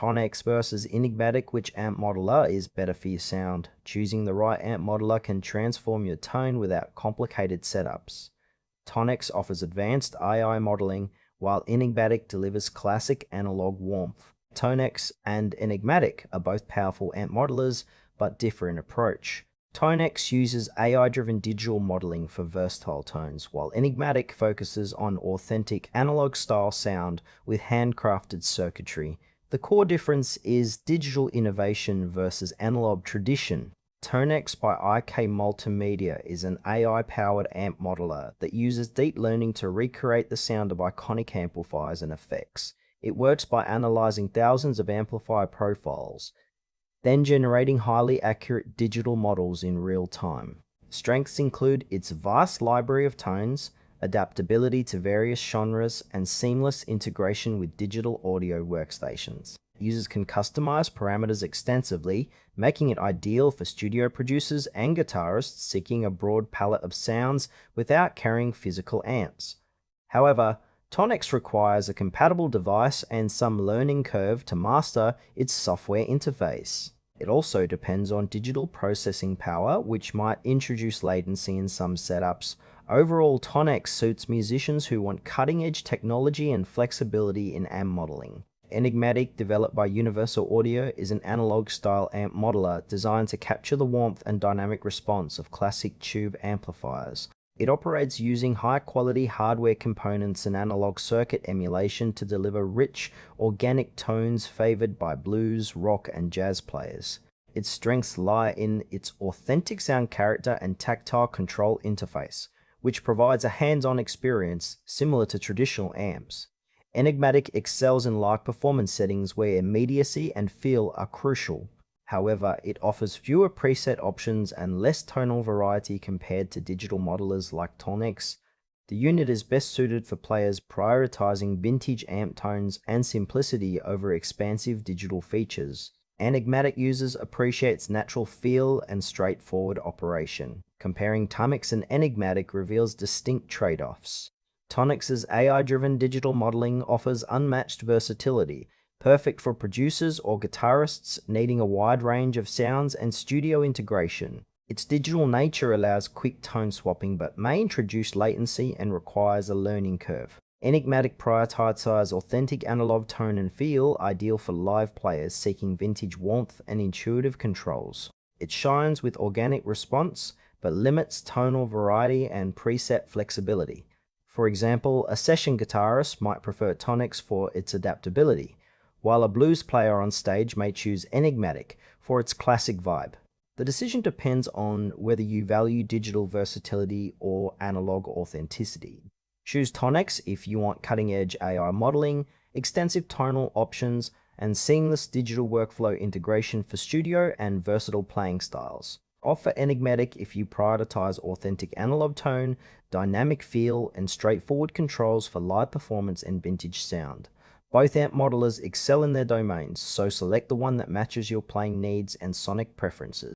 TONEX versus Enigmatic, which amp modeler is better for your sound? Choosing the right amp modeler can transform your tone without complicated setups. TONEX offers advanced AI modeling, while Enigmatic delivers classic analog warmth. TONEX and Enigmatic are both powerful amp modelers, but differ in approach. TONEX uses AI-driven digital modeling for versatile tones, while Enigmatic focuses on authentic analog-style sound with handcrafted circuitry. The core difference is digital innovation versus analog tradition. TONEX by IK Multimedia is an AI-powered amp modeler that uses deep learning to recreate the sound of iconic amplifiers and effects. It works by analyzing thousands of amplifier profiles, then generating highly accurate digital models in real time. Strengths include its vast library of tones, adaptability to various genres, and seamless integration with digital audio workstations. Users can customize parameters extensively, making it ideal for studio producers and guitarists seeking a broad palette of sounds without carrying physical amps. However, TONEX requires a compatible device and some learning curve to master its software interface. It also depends on digital processing power, which might introduce latency in some setups. Overall, TONEX suits musicians who want cutting-edge technology and flexibility in amp modeling. Enigmatic, developed by Universal Audio, is an analog-style amp modeler designed to capture the warmth and dynamic response of classic tube amplifiers. It operates using high-quality hardware components and analog circuit emulation to deliver rich, organic tones favored by blues, rock, and jazz players. Its strengths lie in its authentic sound character and tactile control interface, which provides a hands-on experience similar to traditional amps. Enigmatic excels in live performance settings where immediacy and feel are crucial. However, it offers fewer preset options and less tonal variety compared to digital modelers like TONEX. The unit is best suited for players prioritizing vintage amp tones and simplicity over expansive digital features. Enigmatic users appreciate its natural feel and straightforward operation. Comparing TONEX and Enigmatic reveals distinct trade-offs. TONEX's AI-driven digital modeling offers unmatched versatility, perfect for producers or guitarists needing a wide range of sounds and studio integration. Its digital nature allows quick tone swapping but may introduce latency and requires a learning curve. Enigmatic prioritizes authentic analog tone and feel, ideal for live players seeking vintage warmth and intuitive controls. It shines with organic response but limits tonal variety and preset flexibility. For example, a session guitarist might prefer TONEX for its adaptability, while a blues player on stage may choose Enigmatic for its classic vibe. The decision depends on whether you value digital versatility or analog authenticity. Choose TONEX if you want cutting-edge AI modeling, extensive tonal options, and seamless digital workflow integration for studio and versatile playing styles. Opt for Enigmatic if you prioritize authentic analog tone, dynamic feel, and straightforward controls for live performance and vintage sound. Both amp modelers excel in their domains, so select the one that matches your playing needs and sonic preferences.